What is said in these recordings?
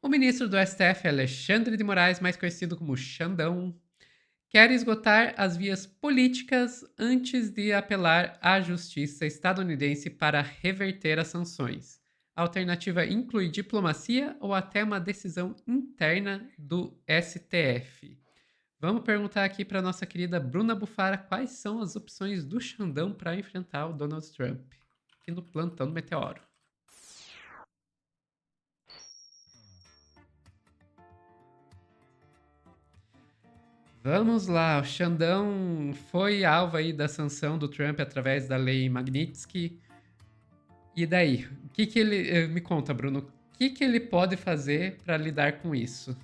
O ministro do STF, Alexandre de Moraes, mais conhecido como Xandão, quer esgotar as vias políticas antes de apelar à justiça estadunidense para reverter as sanções. A alternativa inclui diplomacia ou até uma decisão interna do STF. Vamos perguntar aqui para nossa querida Bruna Bufara quais são as opções do Xandão para enfrentar o Donald Trump, aqui no plantão do Meteoro. Vamos lá, o Xandão foi alvo aí da sanção do Trump através da lei Magnitsky. E daí? O que que ele. Me conta, Bruno. O que que ele pode fazer para lidar com isso?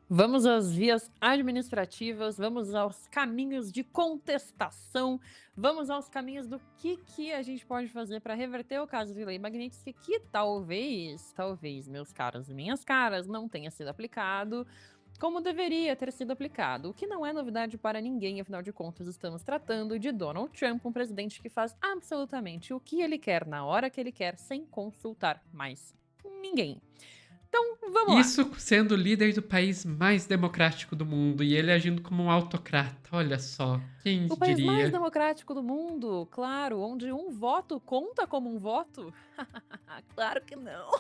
Vamos às vias administrativas, vamos aos caminhos de contestação, vamos aos caminhos do que a gente pode fazer para reverter o caso de Lei Magnitsky, que talvez, meus caros e minhas caras, não tenha sido aplicado como deveria ter sido aplicado, o que não é novidade para ninguém, afinal de contas, estamos tratando de Donald Trump, um presidente que faz absolutamente o que ele quer, na hora que ele quer, sem consultar mais ninguém. Então, vamos lá. Isso sendo o líder do país mais democrático do mundo e ele agindo como um autocrata. Olha só, quem O país mais diria? democrático do mundo, claro, onde um voto conta como um voto? Claro que não.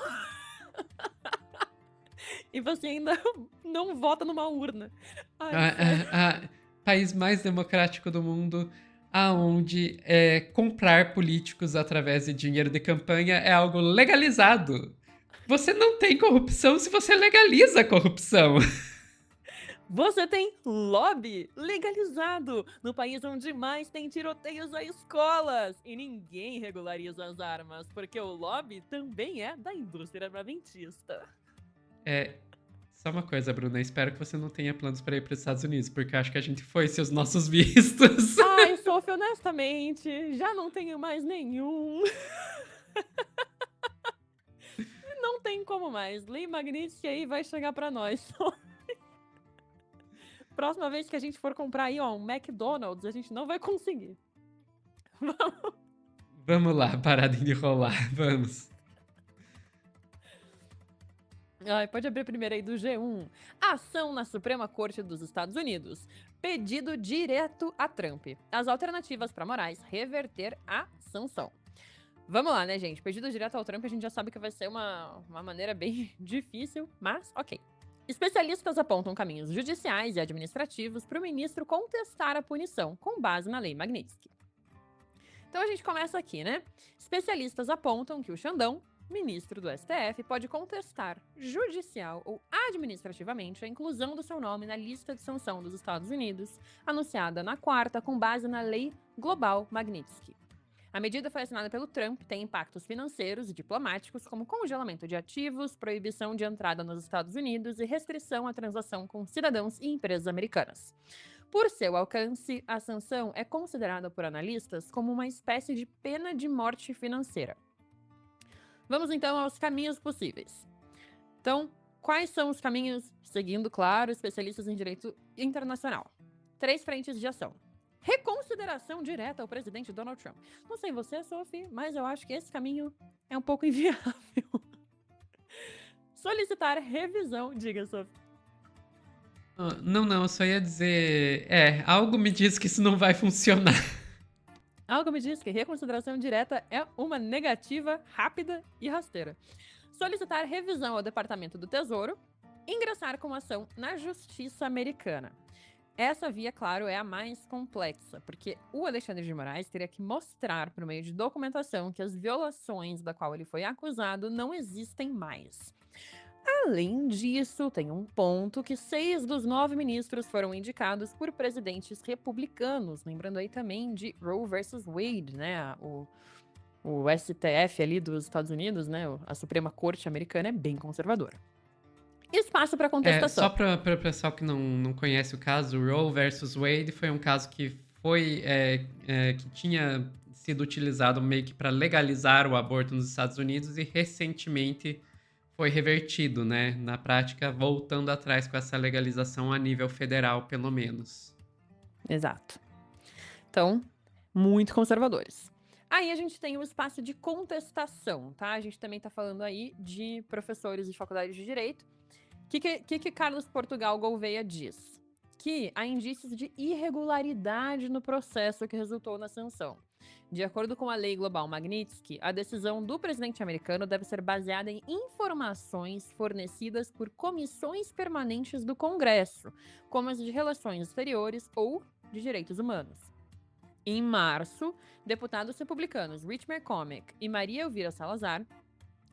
E você ainda não vota numa urna. Ai, sério. País mais democrático do mundo, aonde comprar políticos através de dinheiro de campanha é algo legalizado. Você não tem corrupção se você legaliza a corrupção. Você tem lobby legalizado no país onde mais tem tiroteios a escolas. E ninguém regulariza as armas, porque o lobby também é da indústria armamentista. É, só uma coisa, Bruna. Espero que você não tenha planos para ir para os Estados Unidos, porque eu acho que a gente foi sem os nossos vistos. Ai, Sophie, honestamente, já não tenho mais nenhum. Não tem como mais. Lei Magnitsky aí vai chegar pra nós. Próxima vez que a gente for comprar aí, ó, um McDonald's, a gente não vai conseguir. Vamos. Vamos lá, parar de enrolar. Vamos. Ai, pode abrir primeiro aí do G1. Ação na Suprema Corte dos Estados Unidos. Pedido direto a Trump. As alternativas para Moraes reverter a sanção. Vamos lá, né, gente? Pedido direto ao Trump, a gente já sabe que vai ser uma maneira bem difícil, mas ok. Especialistas apontam caminhos judiciais e administrativos para o ministro contestar a punição, com base na lei Magnitsky. Então a gente começa aqui, né? Especialistas apontam que o Xandão, ministro do STF, pode contestar judicial ou administrativamente a inclusão do seu nome na lista de sanção dos Estados Unidos, anunciada na quarta com base na lei global Magnitsky. A medida foi assinada pelo Trump, tem impactos financeiros e diplomáticos, como congelamento de ativos, proibição de entrada nos Estados Unidos e restrição à transação com cidadãos e empresas americanas. Por seu alcance, a sanção é considerada por analistas como uma espécie de pena de morte financeira. Vamos então aos caminhos possíveis. Então, quais são os caminhos, seguindo, claro, especialistas em direito internacional? 3 frentes de ação. Reconsideração direta ao presidente Donald Trump. Não sei você, Sophie, mas eu acho que esse caminho é um pouco inviável. Solicitar revisão, diga, Sophie. Não, eu só ia dizer. Algo me diz que isso não vai funcionar. Algo me diz que reconsideração direta é uma negativa rápida e rasteira. Solicitar revisão ao Departamento do Tesouro. Ingressar com ação na Justiça Americana. Essa via, claro, é a mais complexa, porque o Alexandre de Moraes teria que mostrar, por meio de documentação, que as violações da qual ele foi acusado não existem mais. Além disso, tem um ponto que 6 dos 9 ministros foram indicados por presidentes republicanos, lembrando aí também de Roe versus Wade, né? O STF ali dos Estados Unidos, né? A Suprema Corte americana é bem conservadora. Espaço para Só contestação. para o pessoal que não conhece o caso, Roe versus Wade foi um caso que que tinha sido utilizado meio que para legalizar o aborto nos Estados Unidos e recentemente foi revertido, né? Na prática, voltando atrás com essa legalização a nível federal, pelo menos. Exato. Então, muito conservadores. Aí a gente tem o espaço de contestação, tá? A gente também tá falando aí de professores de faculdade de direito. O que Carlos Portugal Gouveia diz? Que há indícios de irregularidade no processo que resultou na sanção. De acordo com a lei global Magnitsky, a decisão do presidente americano deve ser baseada em informações fornecidas por comissões permanentes do Congresso, como as de Relações Exteriores ou de Direitos Humanos. Em março, deputados republicanos Rich McCormick e Maria Elvira Salazar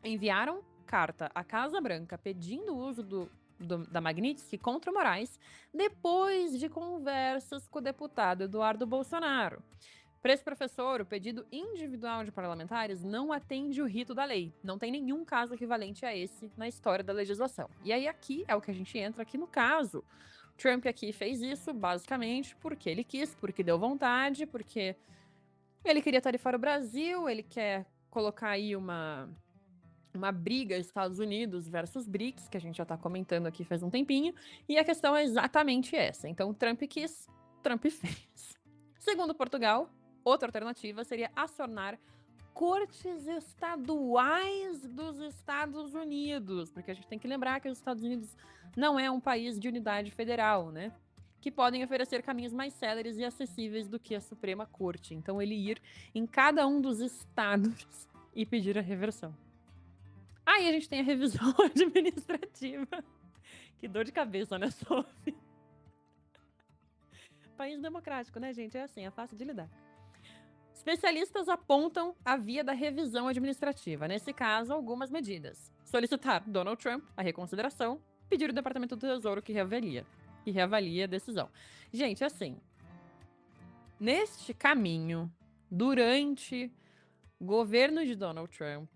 enviaram carta à Casa Branca pedindo o uso da Magnitsky contra o Moraes depois de conversas com o deputado Eduardo Bolsonaro. Para esse professor, o pedido individual de parlamentares não atende o rito da lei. Não tem nenhum caso equivalente a esse na história da legislação. E aí aqui é o que a gente entra aqui no caso. Trump aqui fez isso basicamente porque ele quis, porque deu vontade, porque ele queria tarifar o Brasil, ele quer colocar aí uma briga Estados Unidos versus BRICS, que a gente já tá comentando aqui faz um tempinho, e a questão é exatamente essa. Então, Trump quis, Trump fez. Segundo Portugal, outra alternativa seria acionar cortes estaduais dos Estados Unidos, porque a gente tem que lembrar que os Estados Unidos não é um país de unidade federal, né? Que podem oferecer caminhos mais céleres e acessíveis do que a Suprema Corte. Então, ele ir em cada um dos estados e pedir a reversão. Aí a gente tem a revisão administrativa. Que dor de cabeça, né, Sophie? País democrático, né, gente? É assim, é fácil de lidar. Especialistas apontam a via da revisão administrativa. Nesse caso, algumas medidas. Solicitar Donald Trump a reconsideração, pedir o Departamento do Tesouro que reavalie a decisão. Gente, assim, neste caminho, durante o governo de Donald Trump,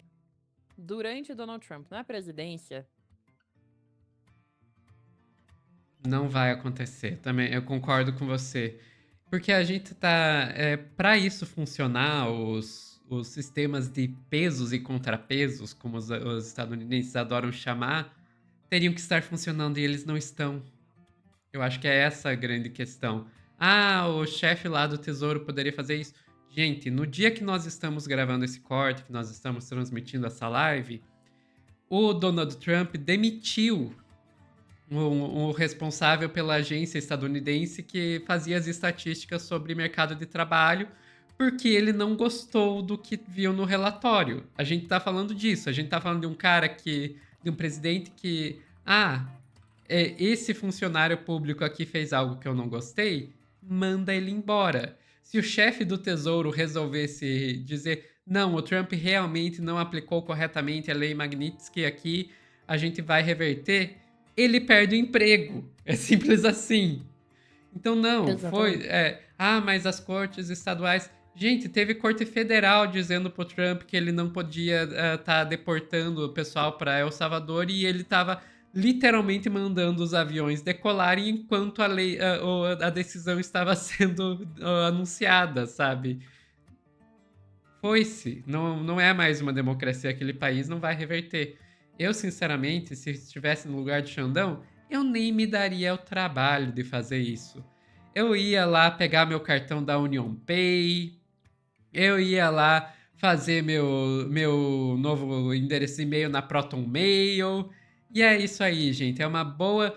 durante Donald Trump na presidência, Não vai acontecer. Também eu concordo com você. Porque a gente tá. Para isso funcionar, os sistemas de pesos e contrapesos, como os estadunidenses adoram chamar, teriam que estar funcionando e eles não estão. Eu acho que é essa a grande questão. Ah, o chefe lá do Tesouro poderia fazer isso. Gente, no dia que nós estamos gravando esse corte, que nós estamos transmitindo essa live, o Donald Trump demitiu o responsável pela agência estadunidense que fazia as estatísticas sobre mercado de trabalho, porque ele não gostou do que viu no relatório. A gente tá falando disso, a gente tá falando de um cara que, de um presidente que, esse funcionário público aqui fez algo que eu não gostei, manda ele embora. Se o chefe do Tesouro resolvesse dizer, não, o Trump realmente não aplicou corretamente a lei Magnitsky aqui, a gente vai reverter, ele perde o emprego. É simples assim. Então, não, foi. exatamente. Mas as cortes estaduais. Gente, teve corte federal dizendo pro Trump que ele não podia tá deportando o pessoal para El Salvador e ele tava literalmente mandando os aviões decolarem enquanto a decisão estava sendo anunciada, sabe? Foi-se. Não, não é mais uma democracia aquele país, não vai reverter. Eu, sinceramente, se estivesse no lugar de Xandão, eu nem me daria o trabalho de fazer isso. Eu ia lá pegar meu cartão da Union Pay, eu ia lá fazer meu novo endereço de e-mail na Proton Mail. E é isso aí, gente. É uma boa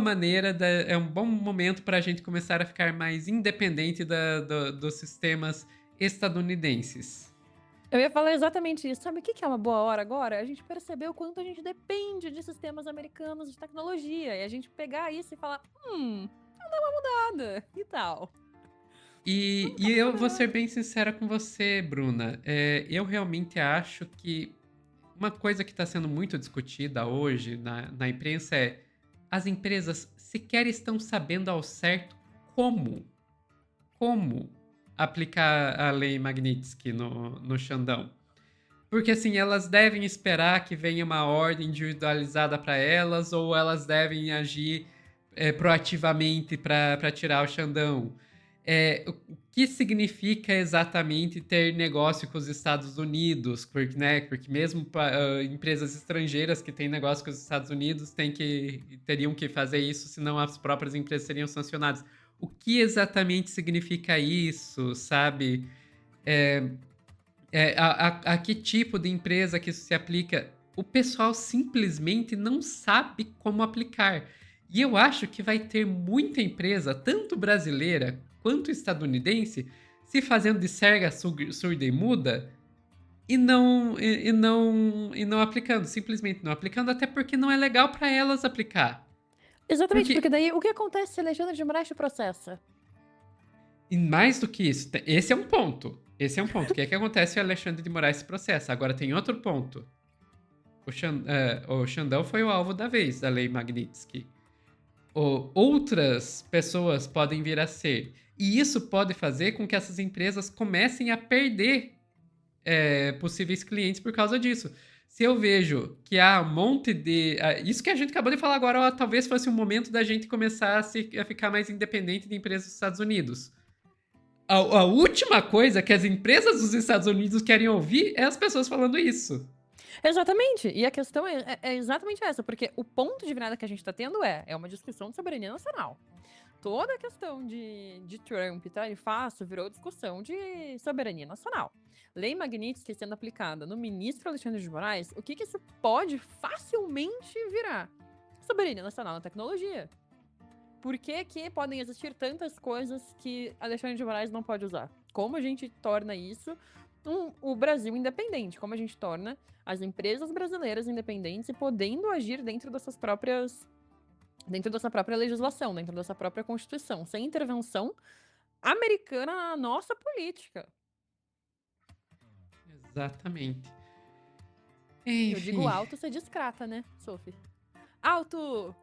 maneira, é um bom momento para a gente começar a ficar mais independente dos sistemas estadunidenses. Eu ia falar exatamente isso. Sabe o que é uma boa hora agora? A gente percebeu o quanto a gente depende de sistemas americanos de tecnologia. E a gente pegar isso e falar, vamos dar uma mudada. E tal. E eu vou ser bem sincera com você, Bruna. Eu realmente acho que uma coisa que está sendo muito discutida hoje na imprensa é as empresas sequer estão sabendo ao certo como aplicar a lei Magnitsky no Xandão. Porque assim, elas devem esperar que venha uma ordem individualizada para elas ou elas devem agir proativamente para tirar o Xandão. O que significa exatamente ter negócio com os Estados Unidos? Porque mesmo empresas estrangeiras que têm negócio com os Estados Unidos teriam que fazer isso, senão as próprias empresas seriam sancionadas. O que exatamente significa isso, sabe? A que tipo de empresa que isso se aplica? O pessoal simplesmente não sabe como aplicar. E eu acho que vai ter muita empresa, tanto brasileira quanto estadunidense, se fazendo de cega, surda e muda e não aplicando, simplesmente não aplicando, até porque não é legal para elas aplicar. Exatamente, porque Porque, daí o que acontece se Alexandre de Moraes te processa? e mais do que isso, esse é um ponto. Esse é um ponto. O que é que acontece se o Alexandre de Moraes se processa? Agora tem outro ponto. O Xandão foi o alvo da vez da Lei Magnitsky. Outras pessoas podem vir a ser. E isso pode fazer com que essas empresas comecem a perder possíveis clientes por causa disso. Se eu vejo que há um monte de. Isso que a gente acabou de falar agora, ó, talvez fosse um momento da gente começar a ficar mais independente de empresas dos Estados Unidos. A última coisa que as empresas dos Estados Unidos querem ouvir é as pessoas falando isso. Exatamente. E a questão é exatamente essa, porque o ponto de virada que a gente tá tendo é uma discussão de soberania nacional. Toda a questão de Trump, tá? Ele fácil virou discussão de soberania nacional. Lei Magnitsky sendo aplicada no ministro Alexandre de Moraes, o que isso pode facilmente virar? Soberania nacional na tecnologia. Por que que podem existir tantas coisas que Alexandre de Moraes não pode usar? Como a gente torna isso o Brasil independente? Como a gente torna as empresas brasileiras independentes e podendo agir dentro dessas próprias dentro dessa própria legislação, dentro dessa própria Constituição, sem intervenção americana na nossa política. Exatamente. Eu digo Enfim. alto, você descrata, né, Sophie? Alto!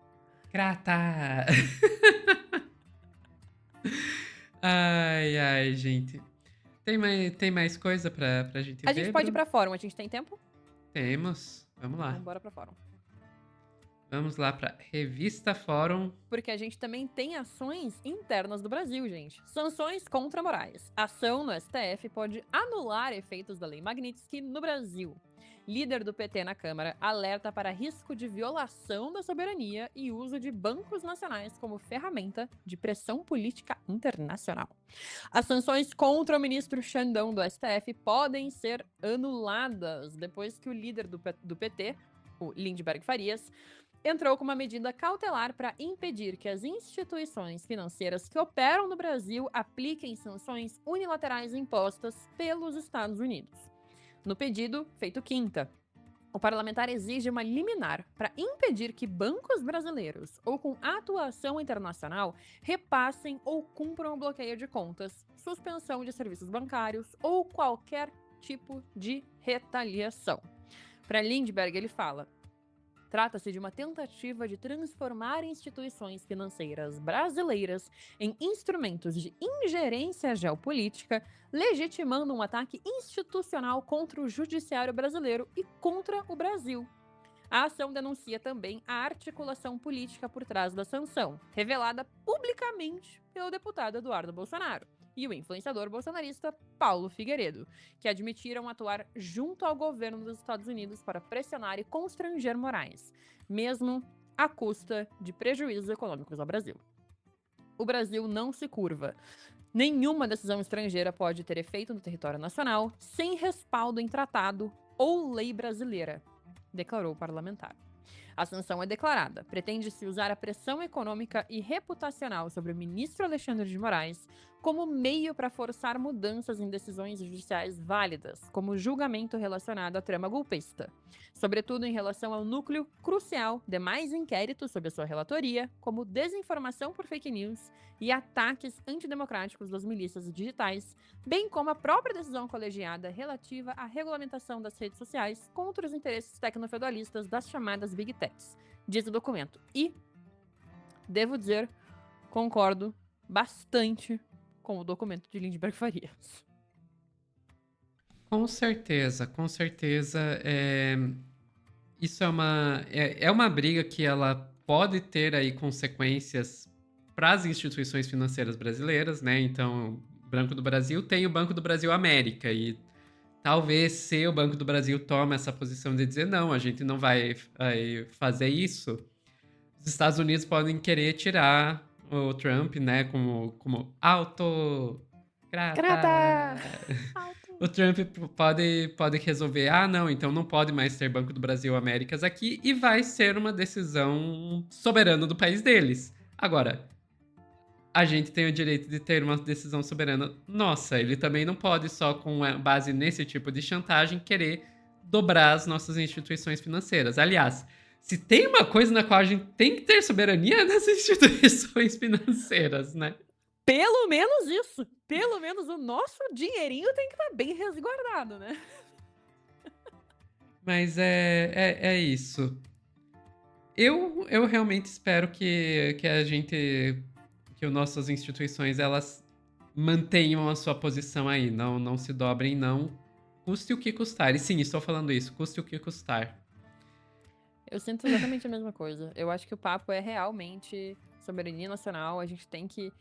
Crata! Ai, ai, gente. Tem mais coisa pra gente A gente ver, pode ir Bruno? pra fórum, a gente tem tempo? Temos. Vamos lá. Então bora pra fórum. Vamos lá pra Revista Fórum. Porque a gente também tem ações internas do Brasil, gente. Sanções contra Moraes. Ação no STF pode anular efeitos da Lei Magnitsky no Brasil. Líder do PT na Câmara alerta para risco de violação da soberania e uso de bancos nacionais como ferramenta de pressão política internacional. As sanções contra o ministro Xandão do STF podem ser anuladas depois que o líder do PT, o Lindbergh Farias, entrou com uma medida cautelar para impedir que as instituições financeiras que operam no Brasil apliquem sanções unilaterais impostas pelos Estados Unidos. No pedido, feito quinta, o parlamentar exige uma liminar para impedir que bancos brasileiros ou com atuação internacional repassem ou cumpram o bloqueio de contas, suspensão de serviços bancários ou qualquer tipo de retaliação. Para Lindbergh, ele fala: trata-se de uma tentativa de transformar instituições financeiras brasileiras em instrumentos de ingerência geopolítica, legitimando um ataque institucional contra o judiciário brasileiro e contra o Brasil. A ação denuncia também a articulação política por trás da sanção, revelada publicamente pelo deputado Eduardo Bolsonaro e o influenciador bolsonarista Paulo Figueiredo, que admitiram atuar junto ao governo dos Estados Unidos para pressionar e constranger Moraes, mesmo à custa de prejuízos econômicos ao Brasil. O Brasil não se curva. Nenhuma decisão estrangeira pode ter efeito no território nacional sem respaldo em tratado ou lei brasileira, declarou o parlamentar. A sanção é declarada. Pretende-se usar a pressão econômica e reputacional sobre o ministro Alexandre de Moraes como meio para forçar mudanças em decisões judiciais válidas, como o julgamento relacionado à trama golpista, sobretudo em relação ao núcleo crucial de mais inquéritos sob a sua relatoria, como desinformação por fake news e ataques antidemocráticos das milícias digitais, bem como a própria decisão colegiada relativa à regulamentação das redes sociais contra os interesses tecnofeudalistas das chamadas Big Techs, diz o documento. E, devo dizer, concordo bastante com o documento de Lindbergh Farias. Com certeza, com certeza. Isso é uma briga que ela pode ter aí consequências para as instituições financeiras brasileiras, né? Então, o Banco do Brasil tem o Banco do Brasil América e talvez se o Banco do Brasil toma essa posição de dizer não, a gente não vai fazer isso, os Estados Unidos podem querer tirar o Trump, né, como Grata! O Trump pode resolver, ah, não, então não pode mais ter Banco do Brasil Américas aqui e vai ser uma decisão soberana do país deles. Agora, a gente tem o direito de ter uma decisão soberana nossa. Ele também não pode, só com base nesse tipo de chantagem, querer dobrar as nossas instituições financeiras. Aliás, se tem uma coisa na qual a gente tem que ter soberania é nas instituições financeiras, né? Pelo menos isso. Pelo menos o nosso dinheirinho tem que estar bem resguardado, né? Mas é isso. Eu realmente espero que a gente, que as nossas instituições, elas mantenham a sua posição aí, não se dobrem, não, custe o que custar. E sim, estou falando isso, custe o que custar. Eu sinto exatamente a mesma coisa. Eu acho que o papo é realmente soberania nacional. A gente tem que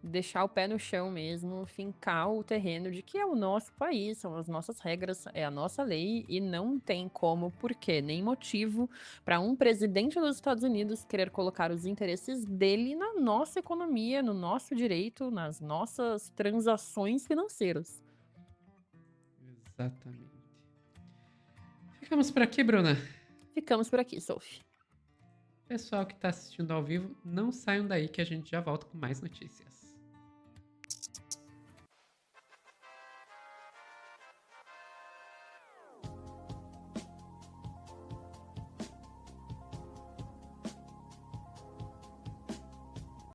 deixar o pé no chão mesmo, fincar o terreno de que é o nosso país, são as nossas regras, é a nossa lei e não tem como, porquê, nem motivo para um presidente dos Estados Unidos querer colocar os interesses dele na nossa economia, no nosso direito, nas nossas transações financeiras. Exatamente. Ficamos por aqui, Bruna. Ficamos por aqui, Sophie. Pessoal que está assistindo ao vivo, não saiam daí que a gente já volta com mais notícias.